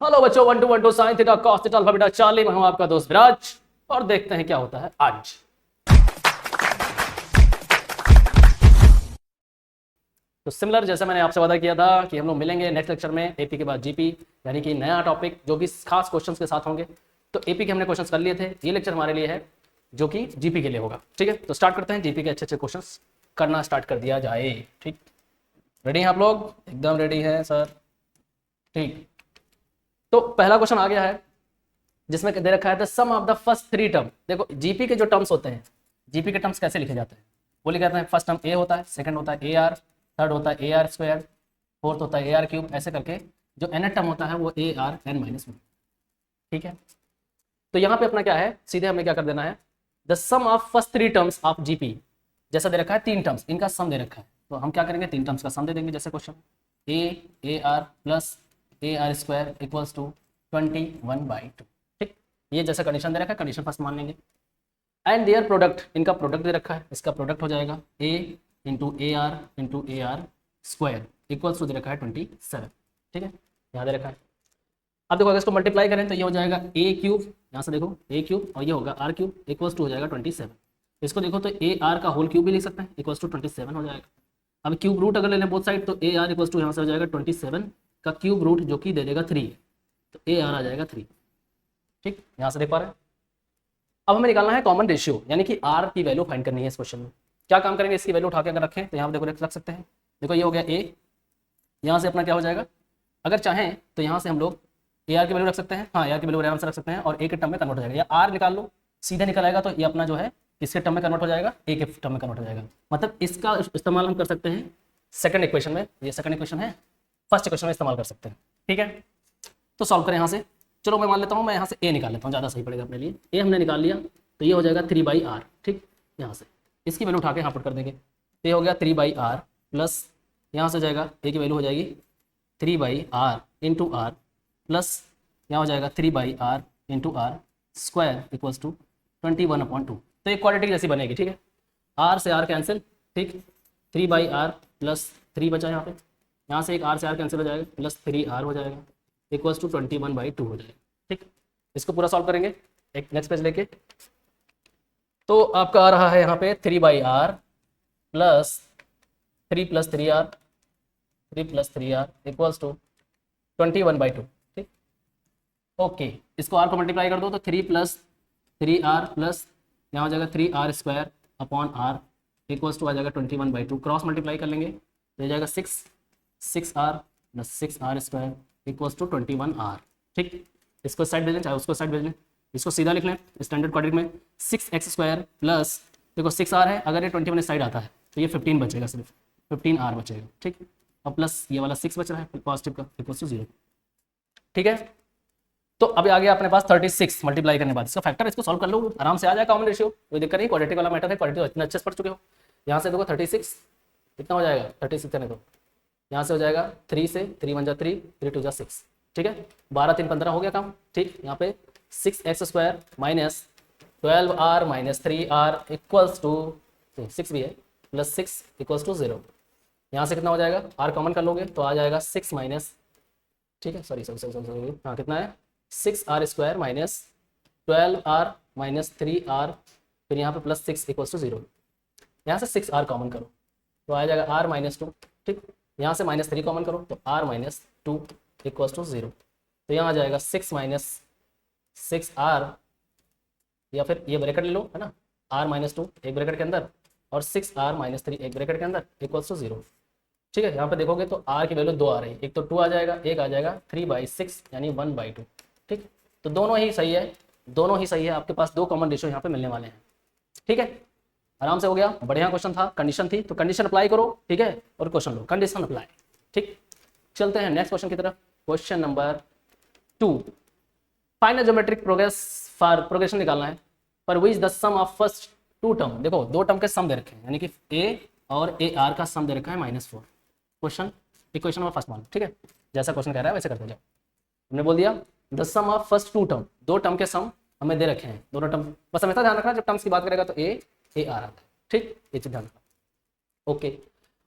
Hello बच्चों, 1 2 1 2 sine theta cos theta alpha beta Charlie. मैं हूं आपका दोस्त विराज और देखते हैं क्या होता है आज। तो सिमिलर जैसे मैंने आपसे वादा किया था कि हम लोग मिलेंगे नेक्स्ट लेक्चर में एपी के बाद जीपी, यानी कि नया टॉपिक जो भी खास क्वेश्चंस के साथ होंगे। तो एपी के हमने क्वेश्चंस कर लिए थे, ये लेक्चर हमारे लिए है जो कि जीपी के लिए होगा। ठीक है, तो स्टार्ट करते हैं, जीपी के अच्छे अच्छे क्वेश्चंस करना स्टार्ट कर दिया जाए। ठीक, रेडी हैं आप लोग? एकदम रेडी है सर। ठीक, तो पहला क्वेश्चन आ गया है जिसमें दे रखा है the sum of the first 3 term. देखो जीपी के जो टर्म्स होते हैं, जीपी के टर्म्स कैसे लिखे जाते हैं, वो लिखे जाते हैं फर्स्ट टर्म ए होता है, सेकंड होता है ए आर, थर्ड होता है ए आर स्क्वायर, फोर्थ होता है ए आर क्यूब, ऐसे करके जो एन टर्म होता है वो ए आर एन माइनस 1। ठीक है, तो यहाँ पे अपना क्या है, सीधे हमें क्या कर देना है, the sum of first 3 terms of GP. जैसा दे रखा है 3 टर्म्स, इनका सम दे रखा है, तो हम क्या करेंगे 3 टर्म्स का सम दे देंगे। जैसे question a r plus a are square equals to 21/2। ठीक, ये जैसा कंडीशन दे रखा है, कंडीशन फर्स्ट मान लेंगे। एंड देयर प्रोडक्ट, इनका प्रोडक्ट दे रखा है, इसका प्रोडक्ट हो जाएगा A into A are square equals to दे रखा है 27। ठीक है, यहाँ दे रखा है। अब देखो अगर इसको मल्टीप्लाई करें तो ये हो जाएगा ए क्यूब, यहाँ से देखो ए क्यूब, और ये होगा आर क्यूब इक्वल्स टू हो जाएगा 27। इसको देखो तो ए आर का होल क्यूब भी लिख सकते हैं, इक्वल्स टू 27 हो जाएगा। अब क्यूब रूट अगर ले लें बोथ साइड तो ए आर इक्वल्स टू यहाँ से हो जाएगा 27 का क्यूब रूट, जो कि दे देगा 3, तो ए आर आ जाएगा 3। ठीक, यहाँ से देख पा रहे हैं। अब हमें निकालना है कॉमन रेशियो, यानी कि आर की वैल्यू फाइंड करनी है इस क्वेश्चन में। क्या काम करेंगे, इसकी वैल्यू उठा के अगर रखें तो यहाँ देखो रख सकते हैं। देखो ये हो गया ए, यहाँ से अपना क्या हो जाएगा, अगर चाहें तो यहाँ से हम लोग ए आर की वैल्यू रख सकते हैं, हाँ ए आर की वैल्यू आराम से रख सकते हैं, और ए के टर्म में कन्वर्ट हो जाएगा, या आर निकाल लो सीधे निकल आएगा, तो ये अपना जो है इसके टर्म में कन्वर्ट हो जाएगा, ए के टर्म में कन्वर्ट हो जाएगा। मतलब इसका इस्तेमाल हम कर सकते हैं सेकंड इक्वेशन में, ये सेकंड इक्वेशन है, फर्स्ट इक्वेशन में इस्तेमाल कर सकते हैं। ठीक है, तो सॉल्व करें यहाँ से। चलो मैं मान लेता हूँ, मैं यहाँ से ए निकाल लेता हूँ, ज़्यादा सही पड़ेगा अपने लिए। ए हमने निकाल लिया तो ये हो जाएगा 3/r। ठीक, यहाँ से इसकी वैल्यू उठा के यहाँ पुट कर देंगे, तो ये हो गया 3/r प्लस यहाँ से जाएगा ए की वैल्यू हो जाएगी 3/r इंटू आर प्लस यहाँ हो जाएगा 3/r into r square equals to 21/2। तो एक क्वाड्रेटिक जैसी बनेगी। ठीक है, आर से आर कैंसिल, ठीक, 3/r प्लस 3 बचा यहाँ से एक आर से आर कैंसिल हो जाएगा, प्लस 3r हो जाएगा इक्वल्स टू 21/2 हो जाएगा। ठीक, इसको पूरा सॉल्व करेंगे एक नेक्स्ट पेज लेके। तो आपका आ रहा है यहाँ पे 3/r plus 3 + 3r equals to 21/2। ठीक, ओके, इसको r को मल्टीप्लाई कर दो तो 3 + 3r प्लस यहाँ हो जाएगा 3r square upon r equals to आ जाएगा 21/2। क्रॉस मल्टीप्लाई कर लेंगे तो हो जाएगा 6r plus 6r square equals to 21r। ठीक, इसको साइड भेज लें, चाहे उसको साइड भेज लें, इसको सीधा लिख लें स्टैंडर्ड क्वाड्रेटिक में 6x स्क्वायर प्लस देखो 6r है, अगर ये 21 साइड आता है तो ये 15 बचेगा, सिर्फ 15r बचेगा। ठीक, और प्लस ये वाला 6 बच रहा है पॉजिटिव का इक्वल्स टू 0। ठीक है, तो अभी आ गया अपने पास 36 मल्टीप्लाई करने के बाद इसका फैक्टर, इसको सॉल्व कर लो आराम से आ जाएगा कॉमन रेशियो, कोई दिक्कत नहीं। क्वाड्रेटिक वाला मैटर है, क्वाड्रेटिक इतना अच्छे से पढ़ चुके हो। यहाँ से देखो 36 कितना हो जाएगा, 36 करने दो, यहाँ से हो जाएगा 3 से 3 × 1 = 3, 3 × 2 = 6। ठीक है, 12 3 15 हो गया काम। ठीक, यहाँ पे 6x square minus 12r minus 3r equals to 6 भी है प्लस 6 इक्वल्स टू 0। यहाँ से कितना हो जाएगा, r कॉमन कर लोगे तो आ जाएगा 6 माइनस, ठीक है सॉरी हाँ कितना है 6r square minus 12r minus 3r, फिर यहाँ पे प्लस 6 इक्वल्स टू 0। यहाँ से 6r कॉमन करो तो आ जाएगा r माइनस 2। ठीक, यहाँ से -3 कॉमन करो तो r माइनस 2 इक्वल्स टू 0। तो यहाँ आ जाएगा 6 माइनस 6r, या फिर ये ब्रैकेट ले लो है ना, r माइनस 2 एक ब्रैकेट के अंदर और 6r माइनस 3 एक ब्रैकेट के अंदर इक्वल्स टू 0। ठीक है, यहाँ पे देखोगे तो r की वैल्यू 2 आ रही है, एक तो 2 आ जाएगा, एक आ जाएगा 3/6 यानी 1/2। ठीक, तो दोनों ही सही है, दोनों ही सही है, आपके पास 2 कॉमन रेशियो यहाँ पे मिलने वाले हैं। ठीक है, आराम से हो गया, बढ़िया क्वेश्चन था, कंडीशन थी तो कंडीशन अप्लाई करो। ठीक है, और क्वेश्चन लो, कंडीशन अप्लाई। ठीक, चलते हैं नेक्स्ट क्वेश्चन की तरफ। Question number 2, find geometric progression निकालना है पर which the sum of first 2 term. देखो 2 टर्म के सम दे रखे हैं, यानी कि a और ar का सम दे रखा है -4। क्वेश्चन इक्वेशन नंबर फर्स्ट मान। ठीक है, जैसा क्वेश्चन कह रहा है वैसे करते जाओ। हमने बोल दिया the sum of first 2 term, 2 term के सम हमें दे रखे हैं, दोनों टर्म, बस हमेशा ध्यान रखना जब टर्म्स की बात करेगा तो ar आता है। ठीक, ये चीज ध्यान रखना। ओके,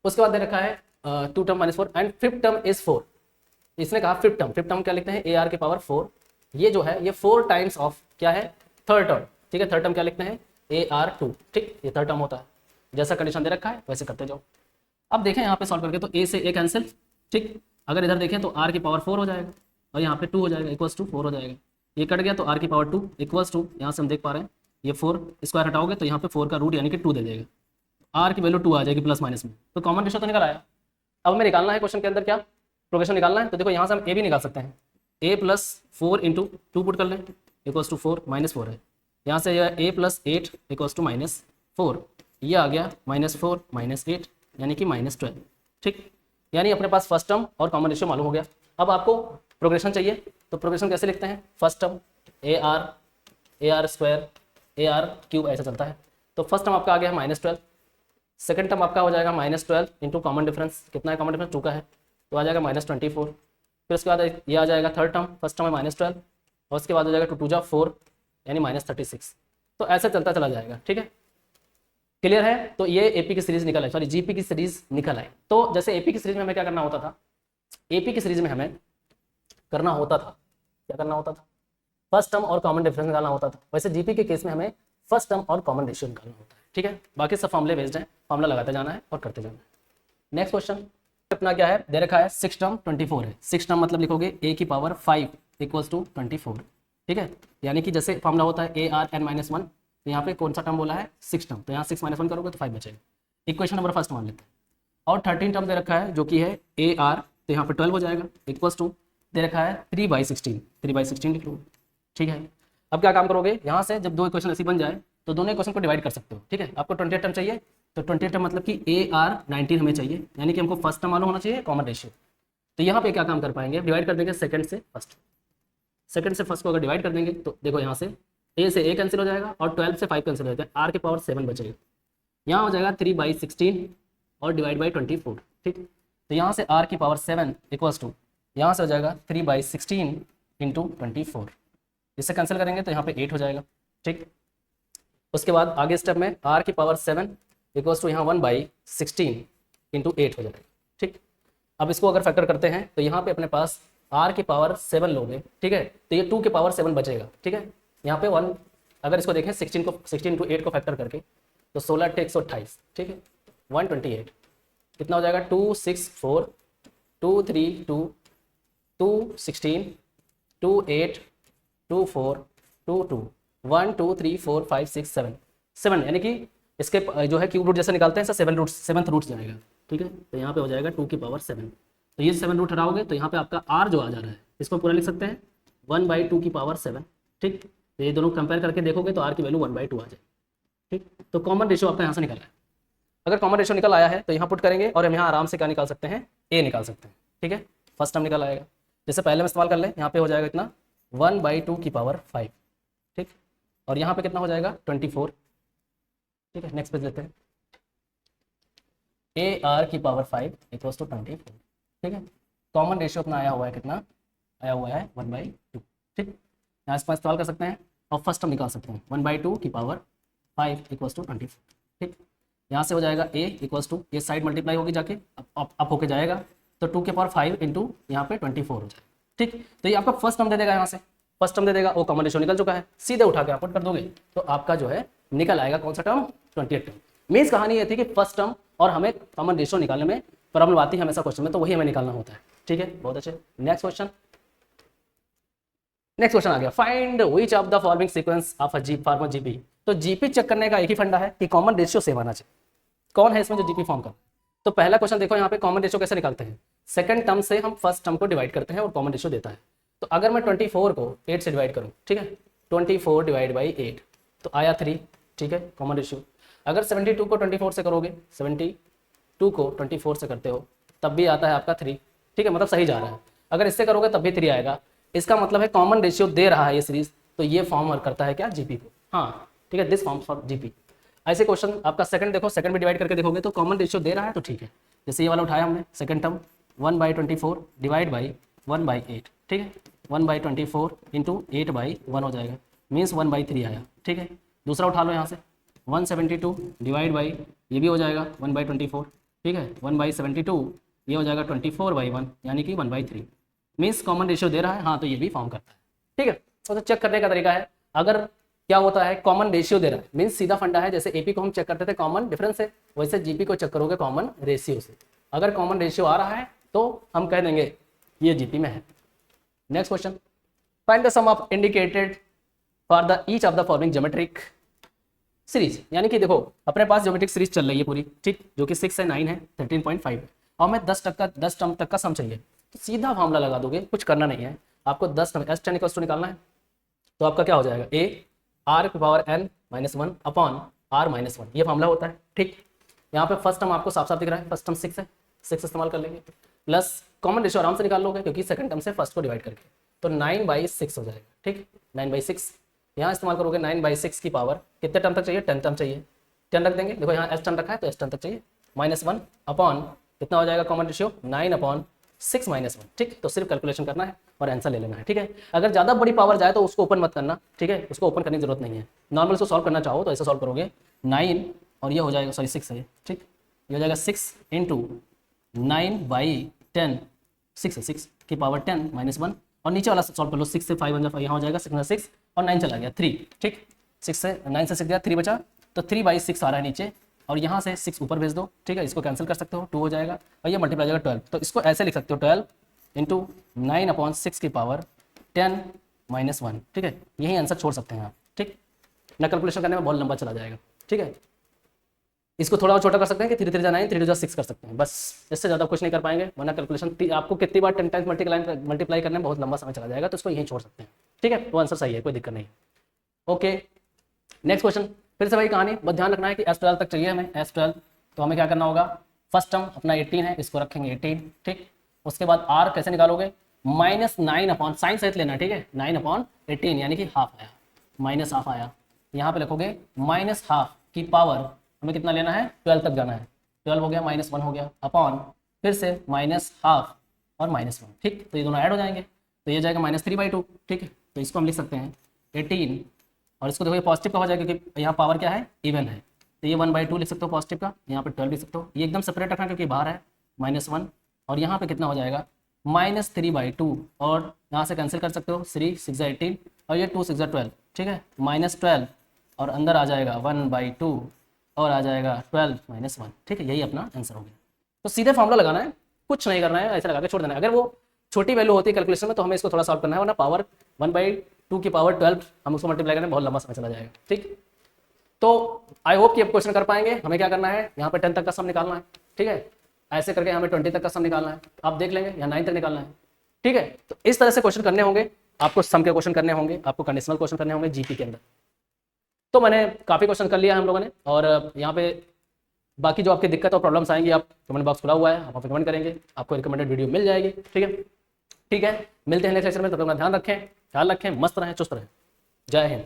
उसके बाद दे रखा है 2 term -4 and 5th term is 4। इसने कहा फिफ्थ टर्म क्या लिखते हैं, ए आर की पावर 4, ये जो है ये 4 टाइम्स ऑफ क्या है, थर्ड टर्म, ठीक है। थर्ड टर्म क्या लिखते हैं, ए आर 2, ठीक, ये थर्ड टर्म होता है। जैसा कंडीशन दे रखा है वैसे करते जाओ। अब देखें यहाँ पे सॉल्व करके तो ए से ए कैंसिल, ठीक। अगर इधर देखें तो आर की पावर 4 हो जाएगा और यहाँ पे 2 हो जाएगा, इक्वल्स टू 4 हो जाएगा। ये कट गया तो आर की पावर 2 इक्वल्स टू, यहाँ से हम देख पा रहे हैं ये 4 स्क्वायर हटाओगे तो यहाँ पे 4 का रूट यानी कि 2 दे देगा, आर की वैल्यू 2 आ जाएगी प्लस माइनस में, तो कॉमन रेशियो तो निकल आया। अब हमें निकालना है क्वेश्चन के अंदर क्या, प्रोग्रेशन निकालना है। तो देखो यहाँ से हम ए भी निकाल सकते हैं, ए प्लस 4 इंटू 2 पुट कर लें इक्वल्स टू 4 माइनस 4 है। यहाँ से यह ए प्लस 8 इक्वल्स टू माइनस 4, ये आ गया माइनस 4 माइनस 8 यानी कि माइनस 12, ठीक। यानी अपने पास फर्स्ट टर्म और कॉमन रेशियो मालूम हो गया। अब आपको प्रोग्रेशन चाहिए, तो प्रोग्रेशन कैसे लिखते हैं, first term A R square A R cube ऐसा चलता है। तो फर्स्ट टर्म आपका आ गया माइनस 12, सेकंड टर्म आपका हो जाएगा माइनस 12 इंटू कॉमन डिफरेंस, कितना है कॉमन डिफरेंस 2 का है, तो आ जाएगा माइनस 24। फिर उसके बाद ये आ जाएगा थर्ड टर्म, फर्स्ट टर्म है माइनस 12 और उसके बाद हो जाएगा 2 2 4 यानी माइनस 36। तो ऐसे चलता चला जाएगा, ठीक है। क्लियर है। तो ये एपी की सीरीज निकल आई, सॉरी जीपी की सीरीज निकल आई। तो जैसे एपी की सीरीज में हमें क्या करना होता था, एपी की सीरीज में हमें करना होता था, क्या करना होता था, फर्स्ट टर्म और कॉमन डिफरेंस निकालना होता था। वैसे जीपी के केस में हमें फर्स्ट टर्म और कॉमन रेशियो निकालना होता है, ठीक है। बाकी सब फॉर्मुले बेस्ड हैं, फॉर्मुला लगाते जाना है और करते जाना है। नेक्स्ट क्वेश्चन अपना क्या है, दे रखा है 6 टर्म 24 है। 6 टर्म मतलब लिखोगे ए की पावर 5 इक्वल्स टू 24, ठीक है। यानी कि जैसे फॉर्मुला होता है ए आर एन माइनस 1, तो यहाँ पे कौन सा टर्म बोला है, 6 टर्म, तो यहाँ 6 माइनस 1 करोगे तो 5 बचेगा। इक्वेशन नंबर फर्स्ट मान लेते हैं। और 13 टर्म दे रखा है जो कि है ए आर, तो यहाँ पे 12 हो जाएगा इक्वल्स टू दे रखा है 3/16, 3/16 लिख लो, ठीक है। अब क्या काम करोगे, यहाँ से जब दो इक्वेशन ऐसी बन जाए तो दोनों इक्वेशन को डिवाइड कर सकते हो, ठीक है। आपको 28 टर्म चाहिए, तो 28 टर्म मतलब कि ए आर 19 हमें चाहिए, यानी कि हमको फर्स्ट टर्म मालूम होना चाहिए कॉमन रेशियो। तो यहाँ पे क्या काम कर पाएंगे, डिवाइड कर देंगे सेकंड से फर्स्ट, सेकंड से फर्स्ट को अगर डिवाइड कर देंगे तो देखो यहाँ से ए से ए कैंसिल हो जाएगा और 12 से 5 कैंसिल हो जाएगा, आर की पावर 7 बचेगा। यहाँ हो जाएगा 3/16 और डिवाइड बाई 24, ठीक। तो यहाँ से आर की पावर 7 इक्वल्स टू यहाँ से हो जाएगा 3/16 इंटू 24, इससे कैंसिल करेंगे तो यहाँ पे 8 हो जाएगा, ठीक। उसके बाद आगे स्टेप में आर की पावर 7 इक्वल्स टू यहाँ 1/16 इंटू 8 हो जाएगा, ठीक। अब इसको अगर फैक्टर करते हैं तो यहाँ पे अपने पास आर की पावर 7 लोगे, ठीक है, तो ये 2 की पावर 7 बचेगा, ठीक है। यहाँ पे 1 अगर इसको देखें 16 इंटू 8 को फैक्टर करके तो 16 × 128, ठीक है, 128 कितना हो जाएगा, 2 6 4 2 3 2 2 16 2 8 2 4 2 2 1 2 3 4 5 6 7 यानी कि इसके जो है क्यूब रूट जैसे निकालते हैं 7th रूट जाएगा, ठीक है। तो यहाँ पे हो जाएगा 2 की पावर 7, तो ये 7 रूट हटाओगे तो यहाँ पे आपका आर जो आ जा रहा है इसको पूरा लिख सकते हैं 1/2 की पावर 7, ठीक। तो ये दोनों कंपेयर करके देखोगे तो आर की वैल्यू 1/2 आ जाए, ठीक। तो कॉमन रेशियो आपका यहाँ से निकल रहा है। अगर कॉमन रेशियो निकल आया है तो यहाँ पुट करेंगे और हम यहाँ आराम से क्या निकाल सकते हैं, ए निकाल सकते हैं, ठीक है। फर्स्ट टर्म निकल आएगा, जैसे पहले में इस्तेमाल कर लें, यहाँ पे हो जाएगा इतना 1/2 की पावर 5, ठीक। और यहाँ पे कितना हो जाएगा 24, ठीक है। नेक्स्ट पेज लेते हैं, ए आर की पावर 5 इक्वल्स टू 24, ठीक है। कॉमन रेशियो अपना आया हुआ है, कितना आया हुआ है 1/2, ठीक। यहाँ इस पर इस्तेमाल कर सकते हैं और फर्स्ट टर्म निकाल सकते हैं 1/2 की पावर 5 इक्वल्स टू 24, ठीक। यहाँ से हो जाएगा a इक्वल्स टू ये साइड मल्टीप्लाई होगी जाके अप होके जाएगा, तो 2 की पावर 5 इंटू यहाँ पे 24 हो जाएगा, ठीक। तो ये आपका फर्स्ट टर्म दे देगा, यहाँ से फर्स्ट टर्म दे देगा, वो कॉमन रेशियो निकल चुका है, सीधे उठा के आप पुट कर दोगे तो आपका जो है निकल आएगा कौन सा टर्म, 28 टर्म। मीन्स कहानी ये थी कि फर्स्ट टर्म और हमें कॉमन रेशियो निकालने में प्रॉब्लम आती है हमेशा क्वेश्चन में, तो वही हमें निकालना होता है, ठीक है। बहुत अच्छे। नेक्स्ट क्वेश्चन आ गया, find which of the following sequence of a form GP. तो जीपी चेक करने का एक ही फंडा है कि कॉमन रेशियो सेम आना चाहिए। कौन है इसमें जो जीपी फॉर्म कर, तो पहला क्वेश्चन देखो यहाँ पे कॉमन रेशियो कैसे निकालते हैं, सेकंड टर्म से हम फर्स्ट टर्म को डिवाइड करते हैं और कॉमन रेशियो देता है। तो अगर मैं 24 को 8 से डिवाइड करूँ, ठीक है, 24 डिवाइड बाई 8 तो आया 3, ठीक है, कॉमन रेशियो। अगर 72 को 24 से करोगे, 72 को 24 से करते हो तब भी आता है आपका 3, ठीक है, मतलब सही जा रहा है। अगर इससे करोगे तब भी 3 आएगा, इसका मतलब है कॉमन रेशियो दे रहा है ये सीरीज, तो ये फॉर्म करता है क्या, जीपी को, हाँ, ठीक है, दिस फॉर्म फॉर जीपी। ऐसे क्वेश्चन आपका सेकंड देखो, सेकंड में डिवाइड करके देखोगे तो कॉमन रेशियो दे रहा है तो ठीक है। जैसे ये वाला उठाया हमने सेकंड टर्म 1/24 डिवाइड बाई 1/8, ठीक है, 1/24 इंटू 8/1 हो जाएगा, मीन्स 1/3 आया, ठीक है। दूसरा उठा लो यहाँ से 172 डिवाइड बाई, ये भी हो जाएगा 1/24, ठीक है, 1/72 ये हो जाएगा 24/1 यानी कि 1/3, मीन्स कॉमन रेशियो दे रहा है, हाँ तो ये भी फॉर्म करता है। ठीक है, तो चेक करने का तरीका है, अगर क्या होता है कॉमन रेशियो दे रहा है मीन्स सीधा फंडा है, जैसे एपी को हम चेक करते थे कॉमन डिफरेंस से, वैसे जीपी को चेक करोगे कॉमन रेशियो से। अगर कॉमन रेशियो आ रहा है तो हम कह देंगे ये जीपी में है। Next question, find the sum of indicated for the each of the following geometric series. यानी कि देखो अपने पास ज्योमेट्रिक सीरीज चल रही है पूरी, ठीक, जो कि 6 है 9 है 13.5 है, और मैं 10 टर्म तक का सम चाहिए, तो सीधा फार्मूला लगा दोगे, कुछ करना नहीं है आपको। 10 टर्म एस 10 इक्वल्स टू निकालना है, तो आपका क्या हो जाएगा ए आर की power n minus 1 upon r minus 1, ये फार्मूला होता है। ठीक, यहाँ पे फर्स्ट टर्म आपको साफ साफ दिख रहा है, फर्स्ट टर्म 6 है, 6 इस्तेमाल कर लेंगे, प्लस कॉमन रेशियो आराम से निकाल लोगे क्योंकि सेकंड टर्म से फर्स्ट को डिवाइड करके, तो 9/6 हो जाएगा। ठीक, 9/6 यहाँ इस्तेमाल करोगे, 9/6 की पावर कितने टर्म तक चाहिए, 10 टर्म चाहिए, 10 रख देंगे, देखो यहाँ एस टर्म रखा है तो एस टर्म तक चाहिए, -1 अपॉन कितना हो जाएगा कॉमन रेशियो 9/6 -1। ठीक, तो सिर्फ कैलकुलेशन करना है और आंसर ले लेना है। ठीक है, अगर ज़्यादा बड़ी पावर जाए तो उसको ओपन मत करना, ठीक है, उसको ओपन करने की जरूरत नहीं है। नॉर्मल से सॉल्व करना चाहो तो ऐसे सॉल्व करोगे, 9 और ये हो जाएगा, सॉरी 6 है, ठीक, ये हो जाएगा 6 × 9/10, 6 की पावर 10 -1, और नीचे वाला सॉल्व कर लो, 6 से 5 बन जाए, यहाँ हो जाएगा 6 और 9 चला गया 3। ठीक, 6 से 9 से 6 गया 3 बचा, तो 3/6 आ रहा है नीचे, और यहाँ से 6 ऊपर भेज दो। ठीक है, इसको कैंसिल कर सकते हो, 2 हो जाएगा, और ये मल्टीप्लाई हो जाएगा 12, तो इसको ऐसे लिख सकते हो 12 × 9/6 की पावर 10 -1। ठीक है, यही आंसर छोड़ सकते हैं आप। ठीक, ना कैलकुलेशन करने में बहुत लंबा चला जाएगा। ठीक है, इसको थोड़ा और छोटा कर सकते हैं कि 3 3 9 3 2 6 कर सकते हैं, बस इससे ज़्यादा कुछ नहीं कर पाएंगे, वरना कैलकुलेशन आपको कितनी बार 10 टाइम्स मल्टीप्लाई करने में बहुत लंबा समय चला जाएगा, तो इसको यहीं छोड़ सकते हैं। ठीक है, वो आंसर सही है, कोई दिक्कत नहीं। ओके, नेक्स्ट क्वेश्चन, फिर से वही कहानी, बस ध्यान रखना है कि S12 तक चाहिए हमें, S12, तो हमें क्या करना होगा, फर्स्ट टर्म अपना 18 है, इसको रखेंगे 18। ठीक, उसके बाद R कैसे निकालोगे, -9 अपॉन, साइन सहित लेना, ठीक है, 9/18 यानी कि हाफ आया, -हाफ आया, यहाँ पे लिखोगे -हाफ की पावर, हमें कितना लेना है 12 तक जाना है, 12 हो गया, -1 हो गया, अपॉन फिर से -हाफ और -1। ठीक, तो ये दोनों ऐड हो जाएंगे, तो ये जाएगा -3/2। ठीक है, तो इसको हम लिख सकते हैं 18, और इसको देखो ये पॉजिटिव का हो जाएगा क्योंकि यहाँ पावर क्या है, इवन है, तो ये 1/2 लिख सकते हो पॉजिटिव का, यहाँ पे 12 लिख सकते हो, ये एकदम सेपरेट रखना क्योंकि बाहर है -1, और यहाँ पे कितना हो जाएगा -3/2, और यहाँ से कैंसिल कर सकते हो, 3 6 18, और ये 2 6 12। ठीक है, -12, और अंदर आ जाएगा 1/2, और आ जाएगा 12 -1। ठीक है, यही अपना आंसर हो गया। तो सीधे फॉर्मूला लगाना है, कुछ नहीं करना है, ऐसे लगा के छोड़ देना है। अगर वो छोटी वैल्यू होती है कैलकुलेशन में तो हमें इसको थोड़ा सॉल्व करना है, वरना पावर 1/2 की पावर 12 हम उसको मल्टीप्लाई करने में बहुत लंबा समय चला जाएगा। ठीक, तो आई होप कि आप क्वेश्चन कर पाएंगे। हमें क्या करना है, यहाँ पे 10 तक का सम निकालना है। ठीक है, ऐसे करके हमें 20 तक का सम निकालना है, आप देख लेंगे, या 9 तक निकालना है। ठीक है, तो इस तरह से क्वेश्चन करने होंगे आपको, सम के क्वेश्चन करने होंगे आपको, कंडीशनल क्वेश्चन करने होंगे जीपी के अंदर। तो मैंने काफ़ी क्वेश्चन कर लिया हम लोगों ने, और यहाँ पे बाकी जो आपकी दिक्कत और प्रॉब्लम्स आएंगी, आप कमेंट बॉक्स खुला हुआ है, आप कमेंट करेंगे, आपको रिकमेंडेड वीडियो मिल जाएगी। ठीक है, ठीक है, मिलते हैं नेक्स्ट लेक्चर में, तब तक अपना ध्यान रखें, ख्याल रखें, मस्त रहें, चुस्त रहें। जय हिंद।